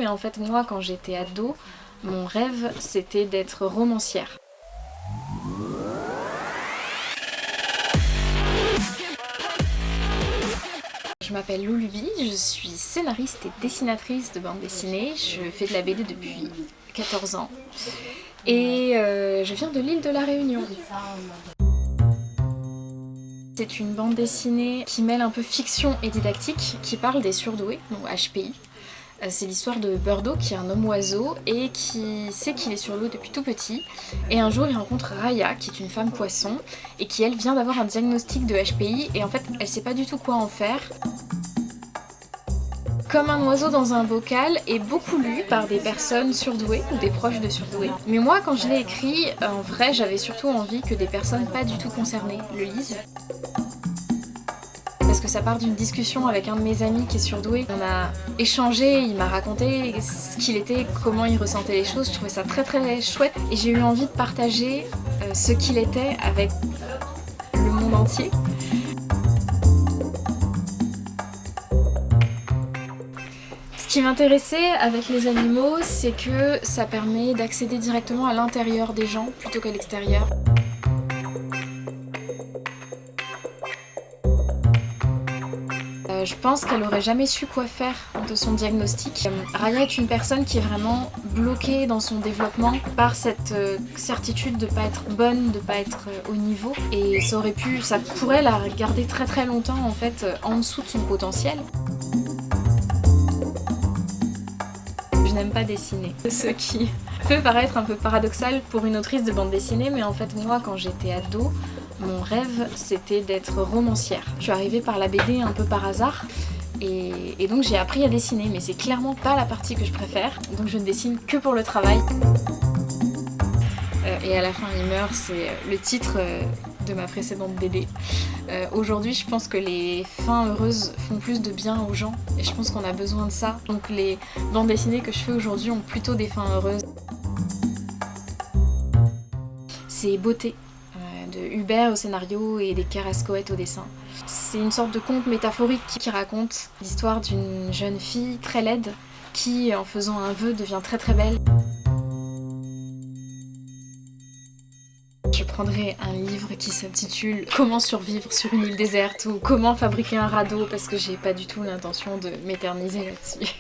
mais en fait moi quand j'étais ado, mon rêve c'était d'être romancière. Je m'appelle Loulubi, je suis scénariste et dessinatrice de bande dessinée, je fais de la BD depuis 14 ans et je viens de l'île de la Réunion. C'est une bande dessinée qui mêle un peu fiction et didactique, qui parle des surdoués, donc HPI. C'est l'histoire de Birdo, qui est un homme-oiseau et qui sait qu'il est surdoué depuis tout petit. Et un jour, il rencontre Raya, qui est une femme poisson, et qui, elle, vient d'avoir un diagnostic de HPI, et en fait, elle sait pas du tout quoi en faire. Comme un oiseau dans un bocal est beaucoup lu par des personnes surdouées ou des proches de surdoués. Mais moi, quand je l'ai écrit, en vrai, j'avais surtout envie que des personnes pas du tout concernées le lisent. Parce que ça part d'une discussion avec un de mes amis qui est surdoué. On a échangé, il m'a raconté ce qu'il était, comment il ressentait les choses. Je trouvais ça très très chouette et j'ai eu envie de partager ce qu'il était avec le monde entier. Ce qui m'intéressait avec les animaux, c'est que ça permet d'accéder directement à l'intérieur des gens plutôt qu'à l'extérieur. Je pense qu'elle aurait jamais su quoi faire de son diagnostic. Raya est une personne qui est vraiment bloquée dans son développement par cette certitude de pas être bonne, de pas être au niveau. Et ça pourrait la garder très très longtemps en fait en dessous de son potentiel. Je n'aime pas dessiner. Ce qui peut paraître un peu paradoxal pour une autrice de bande dessinée, mais en fait moi quand j'étais ado, mon rêve c'était d'être romancière. Je suis arrivée par la BD un peu par hasard et donc j'ai appris à dessiner, mais c'est clairement pas la partie que je préfère, donc je ne dessine que pour le travail. Et à la fin il meurt, c'est le titre de ma précédente BD. Aujourd'hui je pense que les fins heureuses font plus de bien aux gens et je pense qu'on a besoin de ça. Donc les bandes dessinées que je fais aujourd'hui ont plutôt des fins heureuses. C'est Beauté de Hubert au scénario et des Carrascoët au dessin. C'est une sorte de conte métaphorique qui raconte l'histoire d'une jeune fille très laide qui, en faisant un vœu, devient très très belle. Je prendrai un livre qui s'intitule « Comment survivre sur une île déserte » ou « Comment fabriquer un radeau » parce que j'ai pas du tout l'intention de m'éterniser là-dessus.